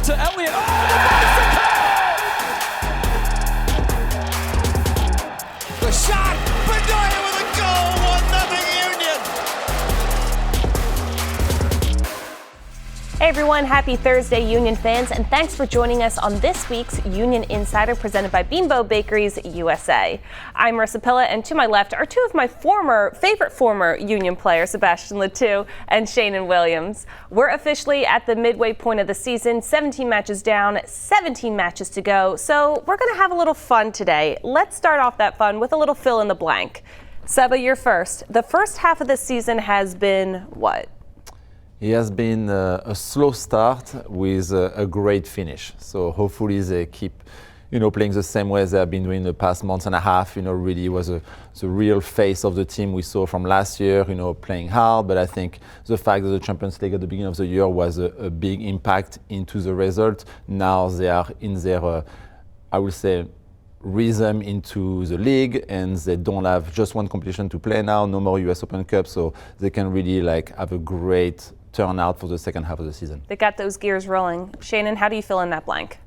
to Elliott. Oh, the bicycle! The shot! Bedoya with a goal! 1-0 Union! Hey everyone, happy Thursday, Union fans, and thanks for joining us on this week's Union Insider presented by Bimbo Bakeries USA. I'm Marisa, and to my left are two of my favorite former Union players, Sebastian Letou and Sheanon Williams. We're officially at the midway point of the season, 17 matches down, 17 matches to go, so we're going to have a little fun today. Let's start off that fun with a little fill in the blank. Seba, you're first. The first half of the season has been what? It has been a slow start with a great finish. So hopefully they keep, playing the same way they have been doing the past months and a half. Really was the real face of the team we saw from last year. Playing hard. But I think the fact that the Champions League at the beginning of the year was a big impact into the result. Now they are in their, I would say, rhythm into the league, and they don't have just one competition to play now. No more US Open Cup, so they can really have a great turnout for the second half of the season. They got those gears rolling. Sheanon, how do you fill in that blank?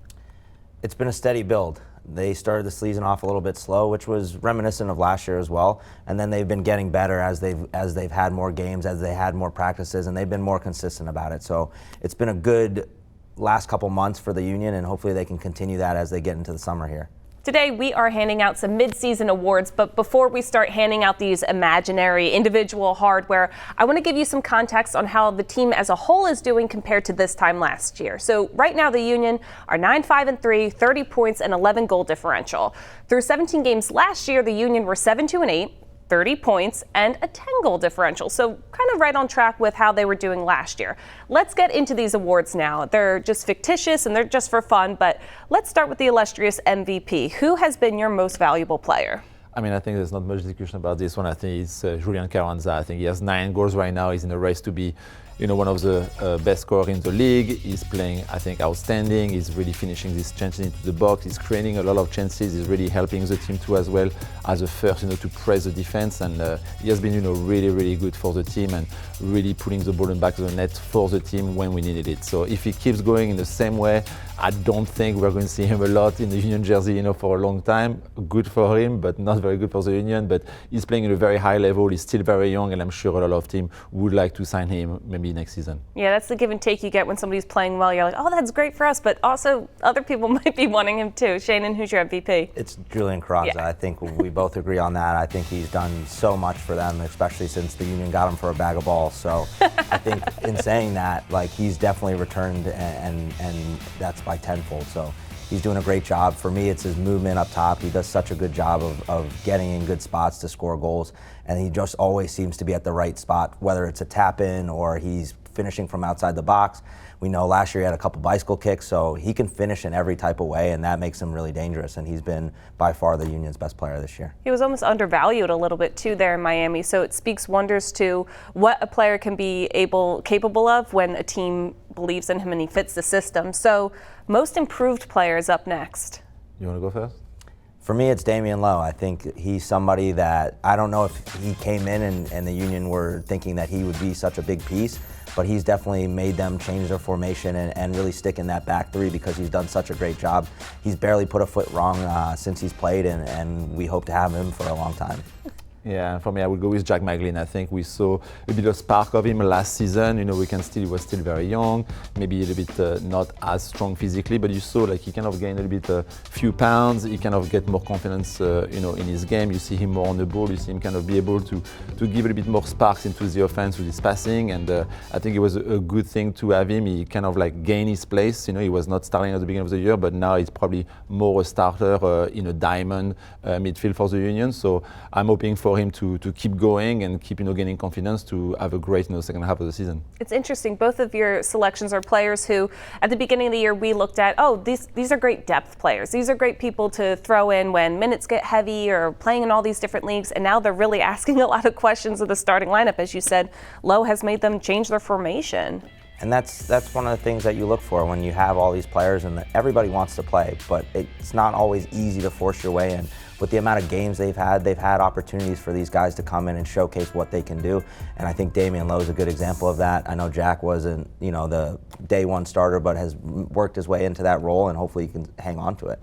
It's been a steady build. They started the season off a little bit slow, which was reminiscent of last year as well. And then they've been getting better as they've had more games, as they had more practices, and they've been more consistent about it. So it's been a good last couple months for the Union, and hopefully they can continue that as they get into the summer here. Today, we are handing out some mid-season awards, but before we start handing out these imaginary individual hardware, I want to give you some context on how the team as a whole is doing compared to this time last year. So right now, the Union are 9-5-3, 30 points, and 11 goal differential. Through 17 games last year, the Union were 7-2-8. 30 points and a 10-goal differential, so kind of right on track with how they were doing last year. Let's get into these awards now. They're just fictitious and they're just for fun, but let's start with the illustrious MVP. Who has been your most valuable player? I think there's not much discussion about this one. I think it's Julian Carranza. I think he has 9 goals right now. He's in the race to be one of the best scorers in the league. He's playing, I think, outstanding. He's really finishing these chances into the box. He's creating a lot of chances. He's really helping the team too as well as a first, to press the defense. And he has been, really, really good for the team and really putting the ball in the back of the net for the team when we needed it. So if he keeps going in the same way, I don't think we're going to see him a lot in the Union jersey, for a long time. Good for him, but not very good for the Union. But he's playing at a very high level. He's still very young, and I'm sure a lot of teams would like to sign him maybe next season. Yeah, that's the give and take you get when somebody's playing well. You're like, oh, that's great for us, but also other people might be wanting him too. Sheanon, who's your MVP? It's Julian Carranza. Yeah. I think we both agree on that. I think he's done so much for them, especially since the Union got him for a bag of balls. So I think in saying that, he's definitely returned, and that's by tenfold. So he's doing a great job. For me, it's his movement up top. He does such a good job of getting in good spots to score goals, and he just always seems to be at the right spot, whether it's a tap-in or he's finishing from outside the box. We know last year he had a couple bicycle kicks, so he can finish in every type of way, and that makes him really dangerous, and he's been by far the Union's best player this year. He was almost undervalued a little bit too there in Miami, so it speaks wonders to what a player can be capable of when a team believes in him and he fits the system. So most improved player is up next. You want to go first? For me, it's Damian Lowe. I think he's somebody that, I don't know if he came in and the Union were thinking that he would be such a big piece, but he's definitely made them change their formation and really stick in that back three because he's done such a great job. He's barely put a foot wrong since he's played, and we hope to have him for a long time. Yeah, for me, I would go with Jack McGlynn. I think we saw a bit of spark of him last season. He was still very young, maybe a little bit not as strong physically, but you saw he kind of gained a little bit, a few pounds. He kind of get more confidence, in his game. You see him more on the ball. You see him kind of be able to give a little bit more sparks into the offense with his passing. And I think it was a good thing to have him. He kind of gained his place. He was not starting at the beginning of the year, but now he's probably more a starter in a diamond midfield for the Union. So I'm hoping for him to keep going and keep gaining confidence to have a great second half of the season. It's interesting. Both of your selections are players who, at the beginning of the year, we looked at, these are great depth players. These are great people to throw in when minutes get heavy or playing in all these different leagues. And now they're really asking a lot of questions of the starting lineup. As you said, Lowe has made them change their formation. And that's one of the things that you look for when you have all these players, and everybody wants to play, but it's not always easy to force your way in. With the amount of games they've had opportunities for these guys to come in and showcase what they can do. And I think Damian Lowe is a good example of that. I know Jack wasn't, the day one starter, but has worked his way into that role, and hopefully he can hang on to it.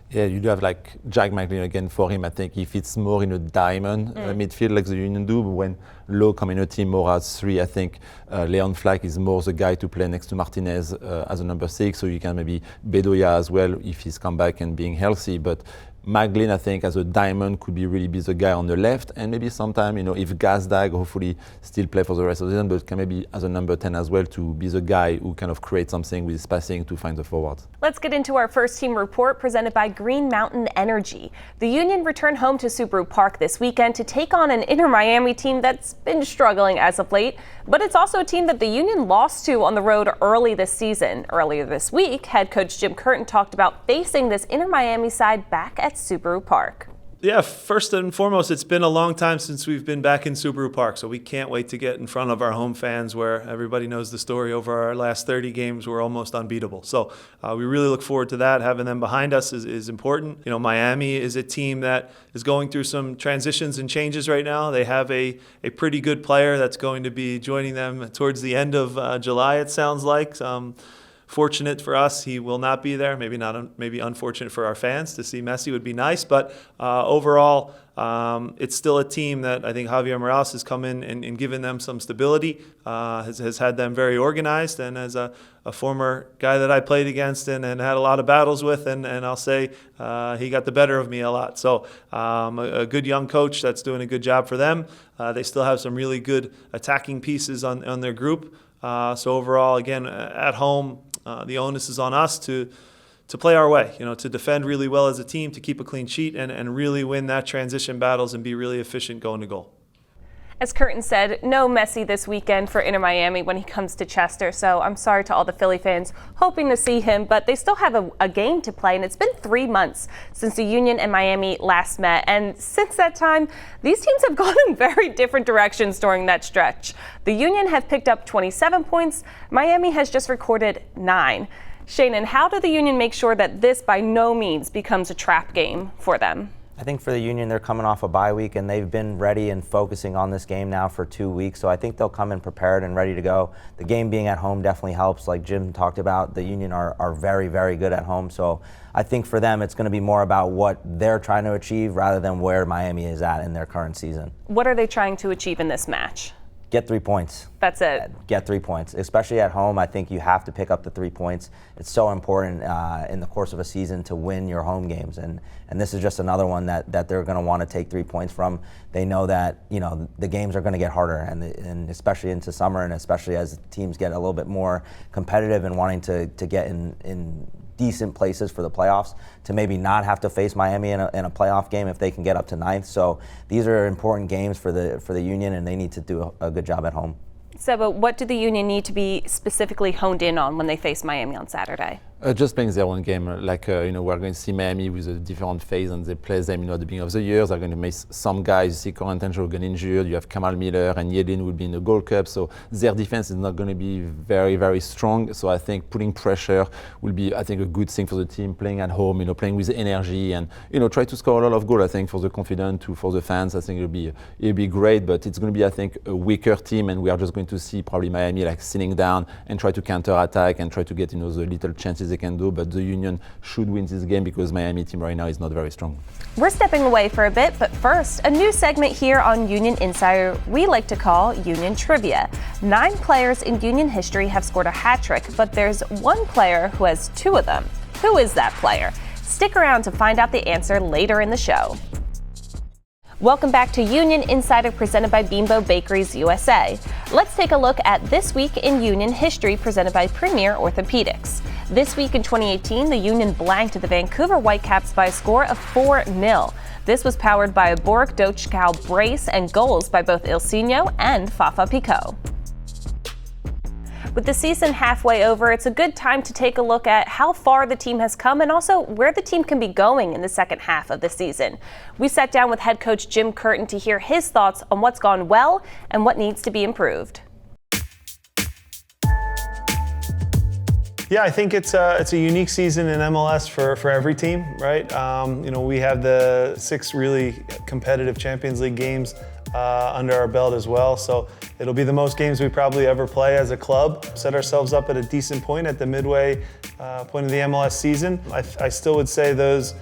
Yeah, you do have like Jack McLean again for him. I think he fits more in a diamond midfield like the Union do. But when Lowe come in a team more as 3, I think Leon Flack is more the guy to play next to Martinez as a number 6. So you can maybe Bedoya as well if he's come back and being healthy. But McLean, I think, as a diamond, could really be the guy on the left, and maybe sometime, if Gazdag hopefully still play for the rest of the season, but can maybe as a number 10 as well to be the guy who kind of creates something with his passing to find the forwards. Let's get into our first team report presented by Green Mountain Energy. The Union returned home to Subaru Park this weekend to take on an Inter Miami team that's been struggling as of late, but it's also a team that the Union lost to on the road early this season. Earlier this week, head coach Jim Curtin talked about facing this Inter Miami side back at Subaru Park. Yeah, first and foremost, it's been a long time since we've been back in Subaru Park, so we can't wait to get in front of our home fans where everybody knows the story. Over our last 30 games, we're almost unbeatable. So we really look forward to that. Having them behind us is important. Miami is a team that is going through some transitions and changes right now. They have a pretty good player that's going to be joining them towards the end of July, it sounds like. Fortunate for us, he will not be there. Maybe unfortunate for our fans to see Messi would be nice. But overall, it's still a team that I think Javier Morales has come in and given them some stability, has had them very organized. And as a former guy that I played against and had a lot of battles with, and I'll say he got the better of me a lot. So a good young coach that's doing a good job for them. They still have some really good attacking pieces on their group. So overall, again, at home, the onus is on us to play our way, to defend really well as a team, to keep a clean sheet and really win that transition battles and be really efficient going to goal. As Curtin said, no Messi this weekend for Inter Miami when he comes to Chester, so I'm sorry to all the Philly fans hoping to see him, but they still have a game to play, and it's been 3 months since the Union and Miami last met, and since that time, these teams have gone in very different directions during that stretch. The Union have picked up 27 points, Miami has just recorded 9. Sheanon, how do the Union make sure that this by no means becomes a trap game for them? I think for the Union, they're coming off a bye week, and they've been ready and focusing on this game now for 2 weeks. So I think they'll come in prepared and ready to go. The game being at home definitely helps. Like Jim talked about, the Union are very, very good at home. So I think for them, it's going to be more about what they're trying to achieve rather than where Miami is at in their current season. What are they trying to achieve in this match? Get 3 points. That's it. Get 3 points. Especially at home, I think you have to pick up the 3 points. It's so important in the course of a season to win your home games. And this is just another one that they're going to want to take 3 points from. They know that, the games are going to get harder, and especially into summer, and especially as teams get a little bit more competitive and wanting to get in decent places for the playoffs, to maybe not have to face Miami in a playoff game if they can get up to 9th. So these are important games for the Union, and they need to do a good job at home. Seba, what do the Union need to be specifically honed in on when they face Miami on Saturday? Just playing their own game. We're going to see Miami with a different phase, and they play them, at the beginning of the year. They're going to miss some guys. You see Curtin will get injured. You have Kamal Miller and Yedlin will be in the Gold Cup. So their defense is not going to be very, very strong. So I think putting pressure will be, a good thing for the team. Playing at home, playing with energy, and try to score a lot of goals. I think for the confident, for the fans, I think it'll be great. But it's going to be, a weaker team, and we are just going to see probably Miami sitting down and try to counter attack and try to get the little chances they can do, but the Union should win this game because Miami team right now is not very strong. We're stepping away for a bit, but first, a new segment here on Union Insider we like to call Union Trivia. 9 players in Union history have scored a hat trick, but there's one player who has 2 of them. Who is that player? Stick around to find out the answer later in the show. Welcome back to Union Insider presented by Bimbo Bakeries USA. Let's take a look at This Week in Union History presented by Premier Orthopedics. This week in 2018, the Union blanked the Vancouver Whitecaps by a score of 4-0. This was powered by a Borek Dochkow brace and goals by both Ilsinho and Fafa Picot. With the season halfway over, it's a good time to take a look at how far the team has come and also where the team can be going in the second half of the season. We sat down with head coach Jim Curtin to hear his thoughts on what's gone well and what needs to be improved. Yeah, I think it's a unique season in MLS for every team, right? We have the 6 really competitive Champions League games under our belt as well. So it'll be the most games we probably ever play as a club. Set ourselves up at a decent point at the midway point of the MLS season. I still would say those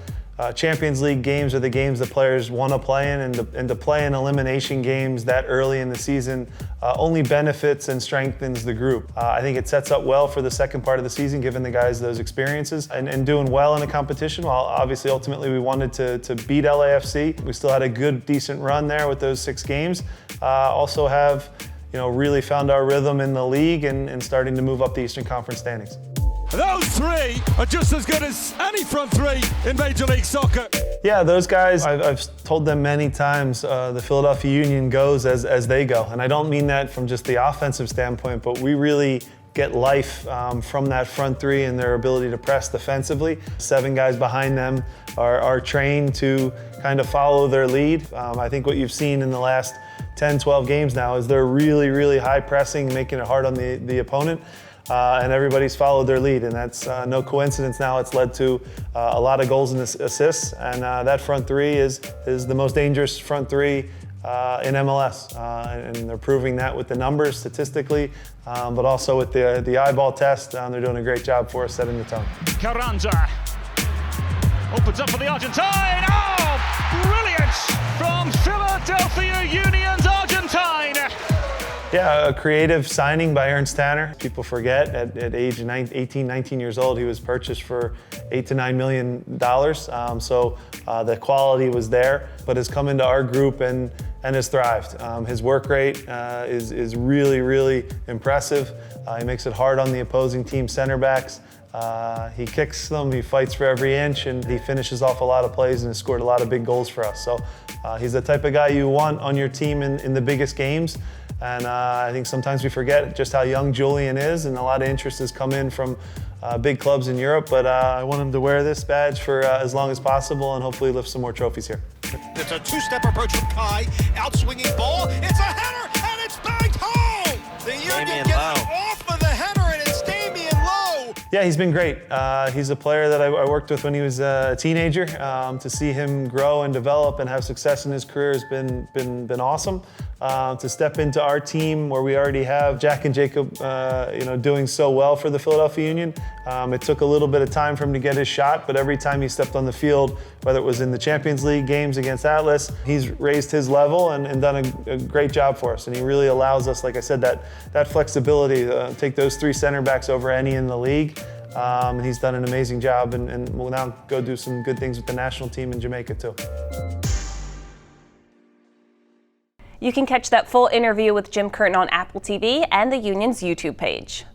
Champions League games are the games the players want to play in, and to play in elimination games that early in the season only benefits and strengthens the group. I think it sets up well for the second part of the season, giving the guys those experiences and doing well in the competition. While obviously ultimately we wanted to beat LAFC, we still had a good, decent run there with those 6 games. Also have really found our rhythm in the league and starting to move up the Eastern Conference standings. Those 3 are just as good as any front 3 in Major League Soccer. Yeah, those guys, I've told them many times, the Philadelphia Union goes as they go. And I don't mean that from just the offensive standpoint, but we really get life from that front 3 and their ability to press defensively. 7 guys behind them are trained to kind of follow their lead. I think what you've seen in the last 10, 12 games now is they're really, really high pressing, making it hard on the opponent. And everybody's followed their lead, and that's no coincidence now. It's led to a lot of goals and assists, and that front 3 is the most dangerous front 3 in MLS, and they're proving that with the numbers statistically, but also with the eyeball test. They're doing a great job for us, setting the tone. Carranza opens up for the Argentine. Oh, brilliant from Philadelphia Union's Argentine. Yeah, a creative signing by Ernst Tanner. People forget at age 18, 19 years old, he was purchased for $8 to $9 million. So the quality was there, but has come into our group and has thrived. His work rate is really, really impressive. He makes it hard on the opposing team center backs. He kicks them, he fights for every inch, and he finishes off a lot of plays and has scored a lot of big goals for us. So he's the type of guy you want on your team in the biggest games. And I think sometimes we forget just how young Julian is, and a lot of interest has come in from big clubs in Europe. But I want him to wear this badge for as long as possible and hopefully lift some more trophies here. It's a 2-step approach from Kai, out-swinging ball. It's a header, and it's banked home. The Union gets off of the header, and it's Damian Lowe. Yeah, he's been great. He's a player that I worked with when he was a teenager. To see him grow and develop and have success in his career has been awesome. To step into our team where we already have Jack and Jacob, doing so well for the Philadelphia Union. It took a little bit of time for him to get his shot, but every time he stepped on the field, whether it was in the Champions League games against Atlas, he's raised his level and done a great job for us. And he really allows us, like I said, that flexibility to take those 3 center backs over any in the league. And he's done an amazing job, and will now go do some good things with the national team in Jamaica too. You can catch that full interview with Jim Curtin on Apple TV and the Union's YouTube page.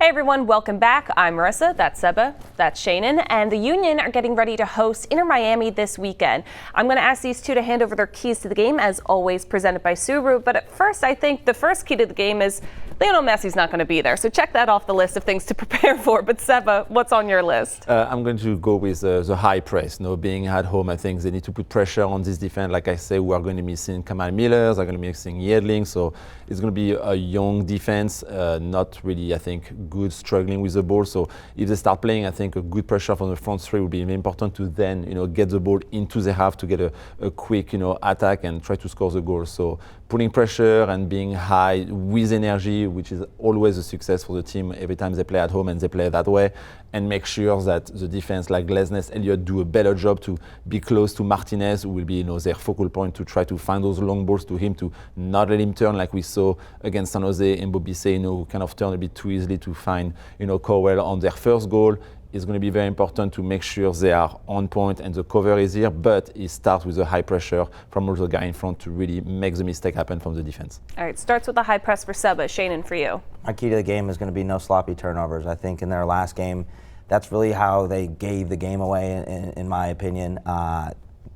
Hey everyone, welcome back. I'm Marisa, that's Seba, that's Sheanon, and the Union are getting ready to host Inter Miami this weekend. I'm going to ask these 2 to hand over their keys to the game, as always presented by Subaru, but at first I think the first key to the game is Lionel Messi's not going to be there, so check that off the list of things to prepare for. But Seba, what's on your list? I'm going to go with the high press. Being at home, I think they need to put pressure on this defense. Like I say, we are going to be missing Kamal Miller, they're going to be missing Yedling, so it's going to be a young defense, not really, I think, good struggling with the ball. So if they start playing, I think a good pressure from the front 3 will be important to then, get the ball into the half to get a quick, attack and try to score the goal. So putting pressure and being high with energy, which is always a success for the team every time they play at home and they play that way, and make sure that the defense like Glesnes, Elliott do a better job to be close to Martinez, who will be their focal point to try to find those long balls to him, to not let him turn like we saw against San Jose and Bobisse, who kind of turned a bit too easily to find Cowell on their first goal. It's going to be very important to make sure they are on point and the cover is here, but it starts with a high pressure from all the guy in front to really make the mistake happen from the defense. All right, starts with a high press for Seba. Sheanon, for you. My key to the game is going to be no sloppy turnovers. I think in their last game, that's really how they gave the game away, in my opinion.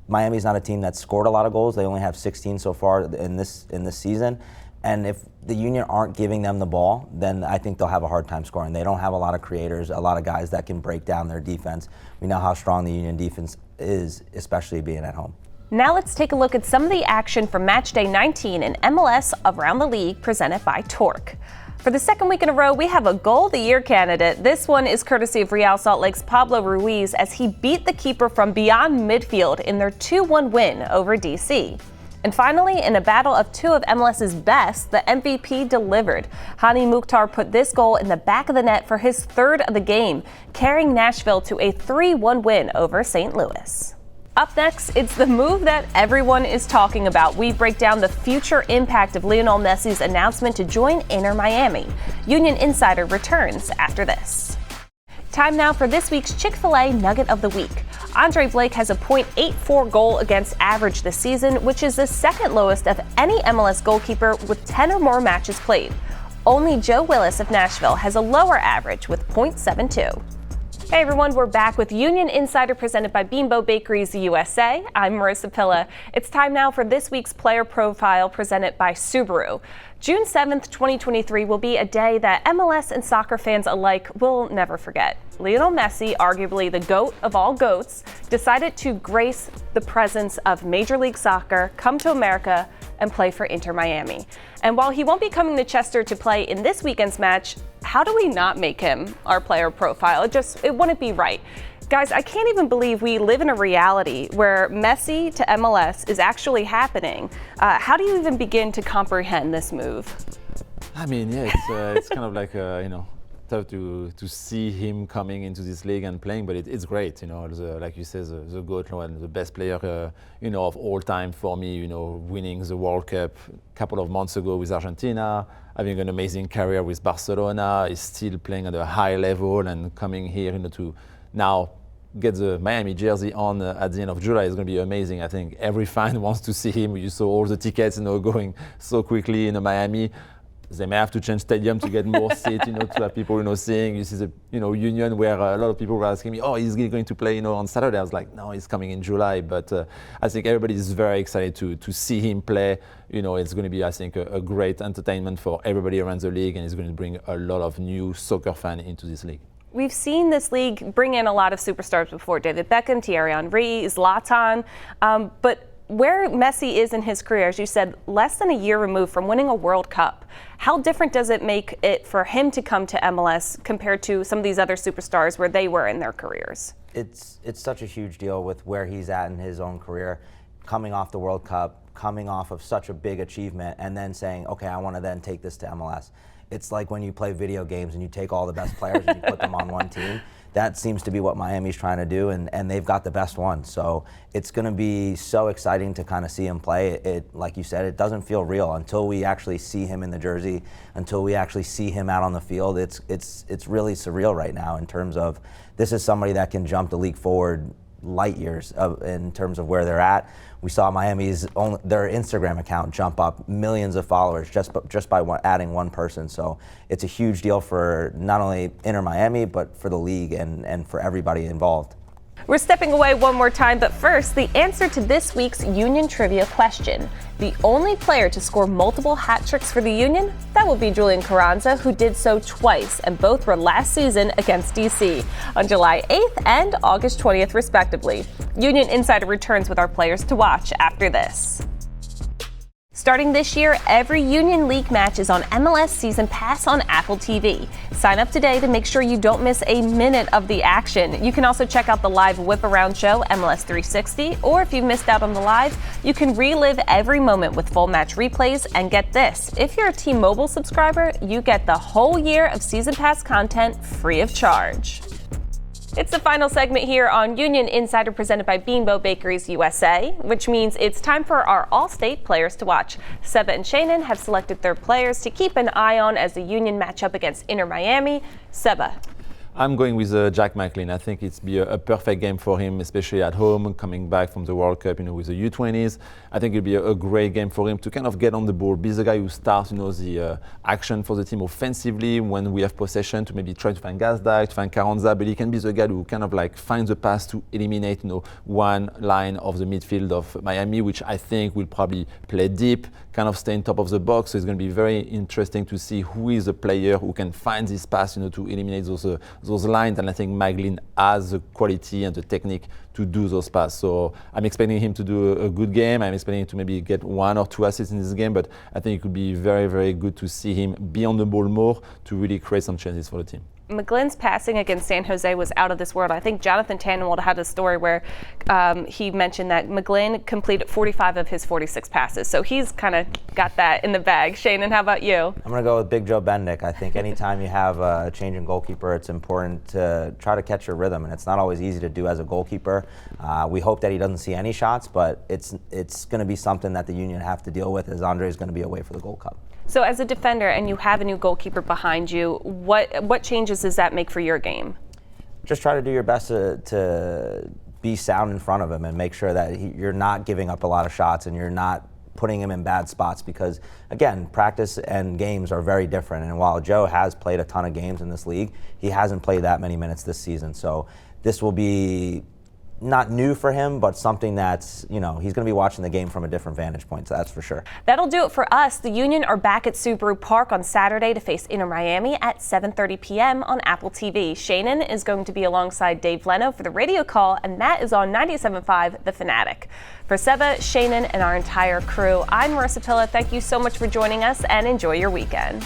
Miami's not a team that's scored a lot of goals. They only have 16 so far in this season. And if the Union aren't giving them the ball, then I think they'll have a hard time scoring. They don't have a lot of creators, a lot of guys that can break down their defense. We know how strong the Union defense is, especially being at home. Now let's take a look at some of the action from Match Day 19 in MLS around the league, presented by Torque. For the second week in a row, we have a Goal of the Year candidate. This one is courtesy of Real Salt Lake's Pablo Ruiz as he beat the keeper from beyond midfield in their 2-1 win over DC. And finally, in a battle of two of MLS's best, the MVP delivered. Hani Mukhtar put this goal in the back of the net for his third of the game, carrying Nashville to a 3-1 win over St. Louis. Up next, it's the move that everyone is talking about. We break down the future impact of Lionel Messi's announcement to join Inter Miami. Union Insider returns after this. Time now for this week's Chick-fil-A Nugget of the Week. Andre Blake has a .84 goal against average this season, which is the second lowest of any MLS goalkeeper with 10 or more matches played. Only Joe Willis of Nashville has a lower average with .72. Hey everyone, we're back with Union Insider presented by Bimbo Bakeries USA. I'm Marisa. It's time now for this week's player profile presented by Subaru. June 7th, 2023 will be a day that MLS and soccer fans alike will never forget. Lionel Messi, arguably the GOAT of all GOATs, decided to grace the presence of Major League Soccer, come to America, and play for Inter Miami. And while he won't be coming to Chester to play in this weekend's match, how do we not make him our player profile? It wouldn't be right. Guys, I can't even believe we live in a reality where Messi to MLS is actually happening. How do you even begin to comprehend this move? I mean, yeah, it's kind of like, tough to see him coming into this league and playing, but it's great, like you said, the GOAT and the best player, of all time for me, winning the World Cup a couple of months ago with Argentina, having an amazing career with Barcelona, is still playing at a high level and coming here, to now get the Miami jersey on at the end of July is going to be amazing. I think every fan wants to see him. You saw all the tickets, going so quickly in Miami. They may have to change stadium to get more seats, to have people, seeing. You see the, Union where a lot of people were asking me, oh, is he going to play, on Saturday? I was like, no, he's coming in July. But I think everybody is very excited to see him play. It's going to be, I think, a great entertainment for everybody around the league, and it's going to bring a lot of new soccer fans into this league. We've seen this league bring in a lot of superstars before. David Beckham, Thierry Henry, Zlatan, but where Messi is in his career, as you said, less than a year removed from winning a World Cup. How different does it make it for him to come to MLS compared to some of these other superstars where they were in their careers? It's such a huge deal with where he's at in his own career, coming off the World Cup, coming off of such a big achievement, and then saying, okay, I want to then take this to MLS. It's like when you play video games and you take all the best players and you put them on one team. That seems to be what Miami's trying to do, and they've got the best one. So it's going to be so exciting to kind of see him play. It, like you said, it doesn't feel real until we actually see him in the jersey, until we actually see him out on the field. It's really surreal right now in terms of this is somebody that can jump the league forward light years in terms of where they're at. We saw Miami's their Instagram account jump up millions of followers just by adding one person. So it's a huge deal for not only Inter Miami, but for the league and for everybody involved. We're stepping away one more time, but first, the answer to this week's Union Trivia question. The only player to score multiple hat tricks for the Union? That will be Julian Carranza, who did so twice, and both were last season against DC on July 8th and August 20th, respectively. Union Insider returns with our players to watch after this. Starting this year, every Union League match is on MLS Season Pass on Apple TV. Sign up today to make sure you don't miss a minute of the action. You can also check out the live Whip Around show, MLS 360, or if you've missed out on the live, you can relive every moment with full match replays. And get this, if you're a T-Mobile subscriber, you get the whole year of Season Pass content free of charge. It's the final segment here on Union Insider presented by Bimbo Bakeries USA, which means it's time for our all-state players to watch. Seba and Sheanon have selected their players to keep an eye on as the Union match up against Inter Miami. Seba. I'm going with Jack McLean. I think it's be a perfect game for him, especially at home, coming back from the World Cup, with the U20s. I think it'll be a great game for him to kind of get on the ball, be the guy who starts, the action for the team offensively when we have possession, to maybe try to find Gazdag, to find Carranza, but he can be the guy who kind of like finds the pass to eliminate, one line of the midfield of Miami, which I think will probably play deep, kind of stay on top of the box. So it's going to be very interesting to see who is the player who can find this pass, to eliminate those lines, and I think Maglin has the quality and the technique to do those passes. So I'm expecting him to do a good game. I'm expecting him to maybe get 1 or 2 assists in this game, but I think it could be very, very good to see him be on the ball more to really create some chances for the team. McGlynn's passing against San Jose was out of this world. I think Jonathan Tannenwald had a story where he mentioned that McGlynn completed 45 of his 46 passes. So he's kind of got that in the bag. Sheanon, how about you? I'm going to go with Big Joe Bendick. I think anytime you have a change in goalkeeper, it's important to try to catch your rhythm, and it's not always easy to do as a goalkeeper. We hope that he doesn't see any shots, but it's going to be something that the Union have to deal with, as Andre is going to be away for the Gold Cup. So as a defender and you have a new goalkeeper behind you, what changes does that make for your game? Just try to do your best to be sound in front of him and make sure that you're not giving up a lot of shots and you're not putting him in bad spots, because, again, practice and games are very different. And while Joe has played a ton of games in this league, he hasn't played that many minutes this season. So this will be not new for him, but something that's, he's going to be watching the game from a different vantage point, so that's for sure. That'll do it for us. The Union are back at Subaru Park on Saturday to face Inter Miami at 7:30 p.m. on Apple TV. Sheanon is going to be alongside Dave Leno for the radio call, and that is on 97.5 The Fanatic. For Seba, Sheanon, and our entire crew, I'm Marisa. Thank you so much for joining us, and enjoy your weekend.